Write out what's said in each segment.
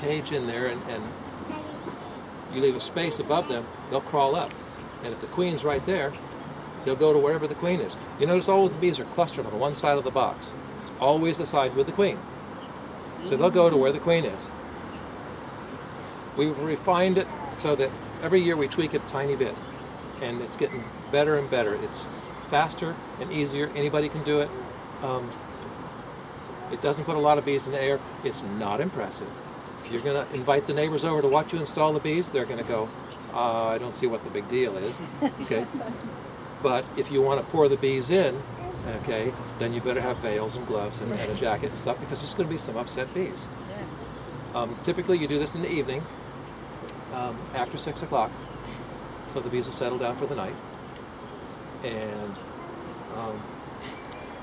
cage in there and you leave a space above them, they'll crawl up. And if the queen's right there, they'll go to wherever the queen is. You notice all of the bees are clustered on one side of the box. It's always the side with the queen. So they'll go to where the queen is. We've refined it so that every year we tweak it a tiny bit. And it's getting better and better. It's faster and easier. Anybody can do it. It doesn't put a lot of bees in the air. It's not impressive. If you're going to invite the neighbors over to watch you install the bees, they're going to go, I don't see what the big deal is. Okay. But if you want to pour the bees in, okay, then you better have veils and gloves and a jacket and stuff, because there's going to be some upset bees. Typically you do this in the evening, after 6 o'clock, so the bees will settle down for the night. And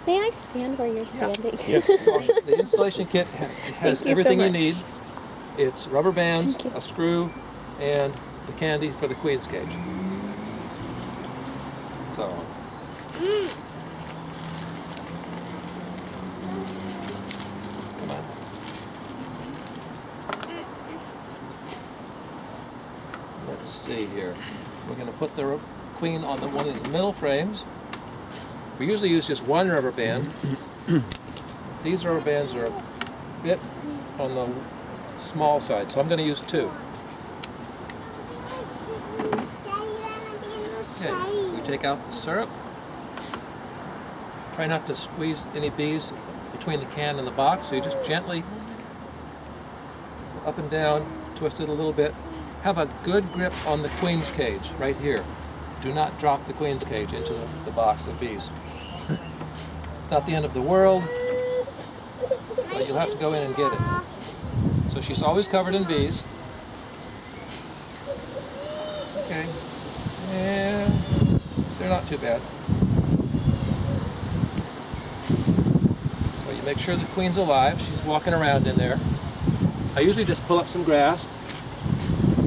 may I stand where you're standing? Yes. The installation kit has everything you need. It's rubber bands, a screw, and the candy for the queen's cage. So. Come on. Let's see here. We're going to put the queen on one of these middle frames. We usually use just one rubber band. These rubber bands are a bit on the small side, so I'm going to use 2. Okay, we take out the syrup. Try not to squeeze any bees between the can and the box, so you just gently up and down, twist it a little bit. Have a good grip on the queen's cage right here. Do not drop the queen's cage into the box of bees. It's not the end of the world, but you'll have to go in and get it. So she's always covered in bees. Okay, and they're not too bad. So you make sure the queen's alive. She's walking around in there. I usually just pull up some grass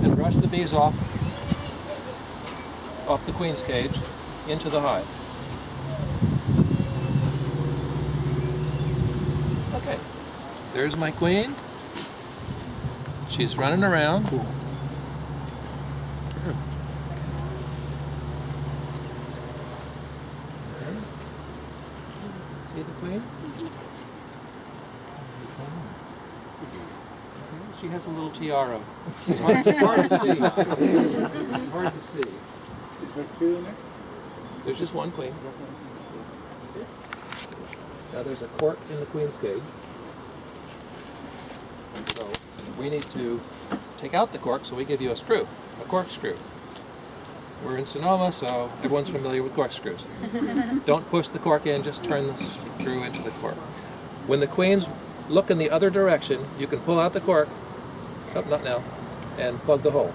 and brush the bees off the queen's cage into the hive. Okay, there's my queen. She's running around. See the queen? She has a little tiara. It's hard to see. It's hard to see. Is there 2 in there? There's just one queen. Now there's a cork in the queen's cage. So we need to take out the cork, so we give you a screw, a corkscrew. We're in Sonoma, so everyone's familiar with corkscrews. Don't push the cork in, just turn the screw into the cork. When the queens look in the other direction, you can pull out the cork, not now, and plug the hole.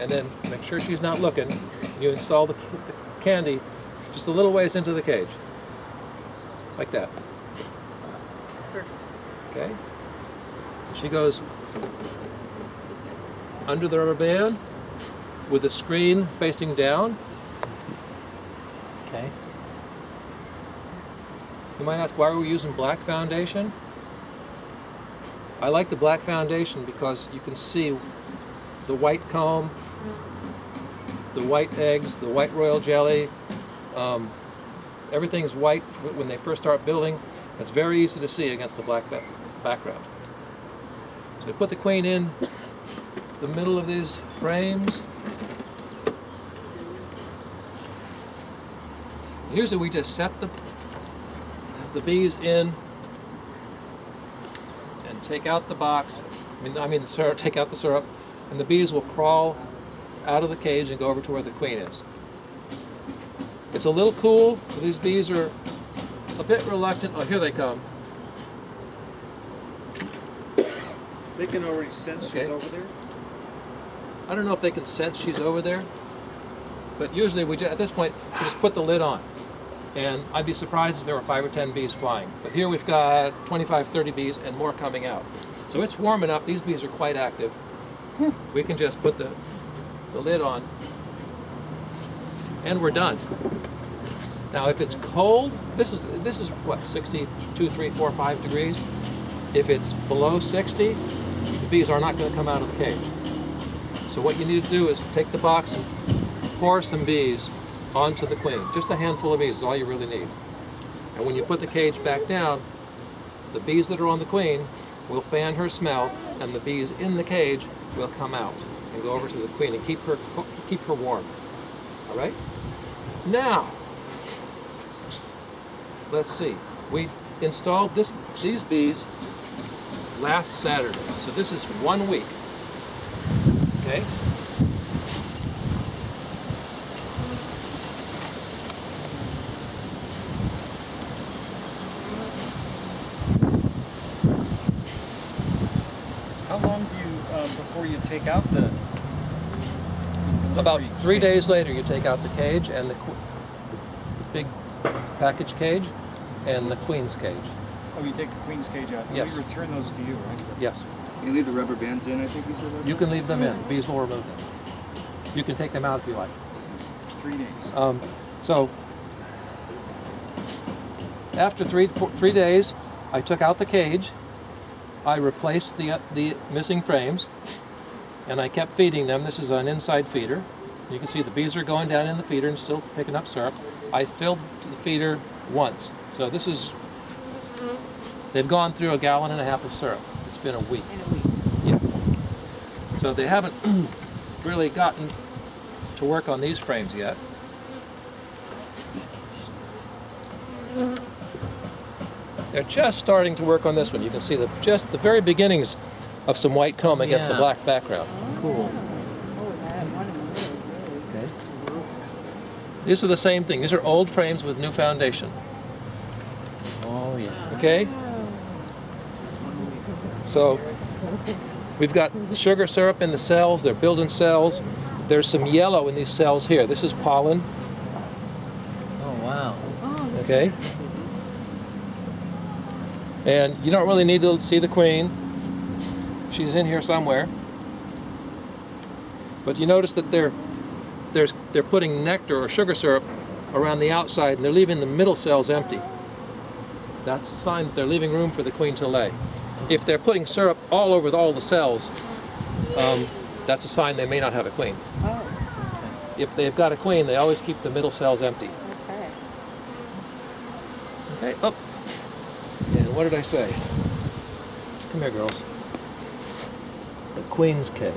And then make sure she's not looking. You install the candy just a little ways into the cage, like that. Okay? She goes under the rubber band with the screen facing down. Okay. You might ask, why are we using black foundation? I like the black foundation because you can see the white comb, the white eggs, the white royal jelly. Everything's white when they first start building. It's very easy to see against the black background. So you put the queen in the middle of these frames. Usually we just set the bees in and take out the box. I mean the syrup. Take out the syrup, and the bees will crawl out of the cage and go over to where the queen is. It's a little cool, so these bees are a bit reluctant. Oh, here they come. They can already sense she's over there? I don't know if they can sense she's over there, but usually at this point we just put the lid on. And I'd be surprised if there were 5 or 10 bees flying. But here we've got 25, 30 bees and more coming out. So it's warm enough. These bees are quite active. We can just put the lid on and we're done. Now if it's cold, this is what, 62, 3, 4, 5 degrees. If it's below 60, the bees are not going to come out of the cage. So what you need to do is take the box and pour some bees onto the queen. Just a handful of bees is all you really need. And when you put the cage back down, the bees that are on the queen will fan her smell, and the bees in the cage will come out and go over to the queen and keep her warm. All right? Now, let's see. We installed these bees last Saturday, so this is 1 week. Okay? How long do you, before you take out the About 3 days later, you take out the cage and the big package cage and the queen's cage. Oh, you take the queen's cage out. And Yes. we return those to you, right? Yes. You leave the rubber bands in, I think you said that? You can leave them in. Bees will remove them. You can take them out if you like. 3 days. So after three days, I took out the cage. I replaced the missing frames, and I kept feeding them. This is an inside feeder. You can see the bees are going down in the feeder and still picking up syrup. I filled the feeder once. So this is, they've gone through 1.5 gallons of syrup. It's been a week. Yeah. So they haven't really gotten to work on these frames yet. They're just starting to work on this one. You can see just the very beginnings of some white comb against the black background. Cool. Okay. These are the same thing. These are old frames with new foundation. Oh, yeah. Okay? So we've got sugar syrup in the cells. They're building cells. There's some yellow in these cells here. This is pollen. Oh, wow. Okay? And you don't really need to see the queen. She's in here somewhere. But you notice that they're putting nectar or sugar syrup around the outside, and they're leaving the middle cells empty. That's a sign that they're leaving room for the queen to lay. If they're putting syrup all over all the cells, that's a sign they may not have a queen. Oh, If they've got a queen, they always keep the middle cells empty. okay. Okay, up. And what did I say? Come here, girls. The queen's cage.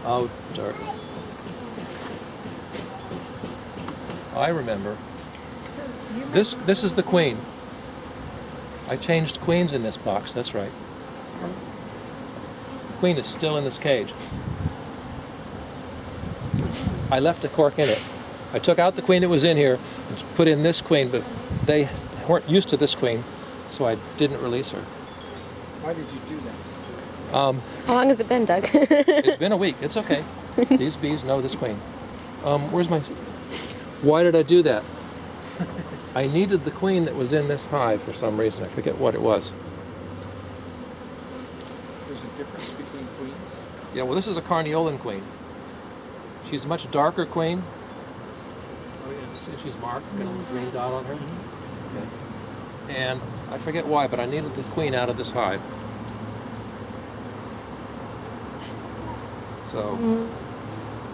Oh, dirt. I remember. This is the queen. I changed queens in this box, that's right. The queen is still in this cage. I left a cork in it. I took out the queen that was in here and put in this queen, but they weren't used to this queen, so I didn't release her. Why did you do that? How long has it been, Doug? It's been a week. It's okay. These bees know this queen. Where's my... Why did I do that? I needed the queen that was in this hive for some reason. I forget what it was. There's a difference between queens? Yeah, well, this is a carniolan queen. She's a much darker queen. Oh, yes. She's marked, got a little green dot on her. Okay. And I forget why, but I needed the queen out of this hive. So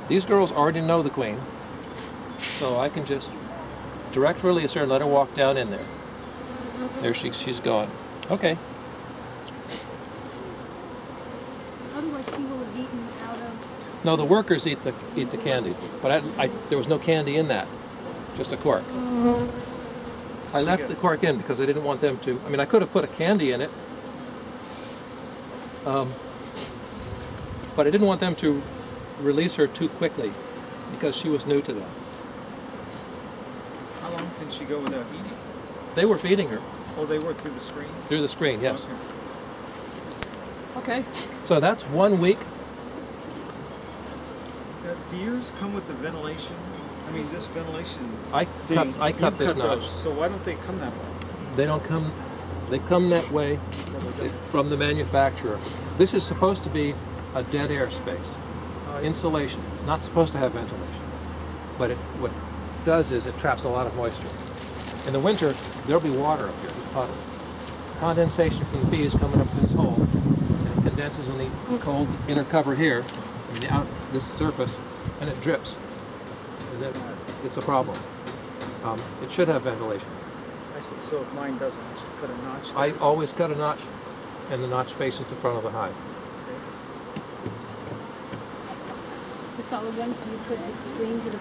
these girls already know the queen, so I can just direct release her and let her walk down in there. There she's gone. Okay. Otherwise, she will have eaten out of. No, the workers eat the candy, but there was no candy in that, just a cork. I left the cork in because I didn't want them to. I mean, I could have put a candy in it, but I didn't want them to release her too quickly because she was new to them. How long can she go without eating? They were feeding her Oh, they were through the screen? through the screen, yes. Okay. Okay. So that's 1 week. Do yours come with the ventilation? I mean, this ventilation I thing. cut you this those, notch. So why don't they come that way? They don't come. They come that way from the manufacturer. This is supposed to be a dead air space. Insulation. It's not supposed to have ventilation. But what it does is it traps a lot of moisture. In the winter, there'll be water up here, puddle. Condensation from the bees coming up through this hole, and it condenses on the cold inner cover here, and this surface, and it drips. And then it's a problem. It should have ventilation. I see, so if mine doesn't, I should cut a notch I there. always cut a notch, and the notch faces the front of the hive. The solid ones, do you put the screen to the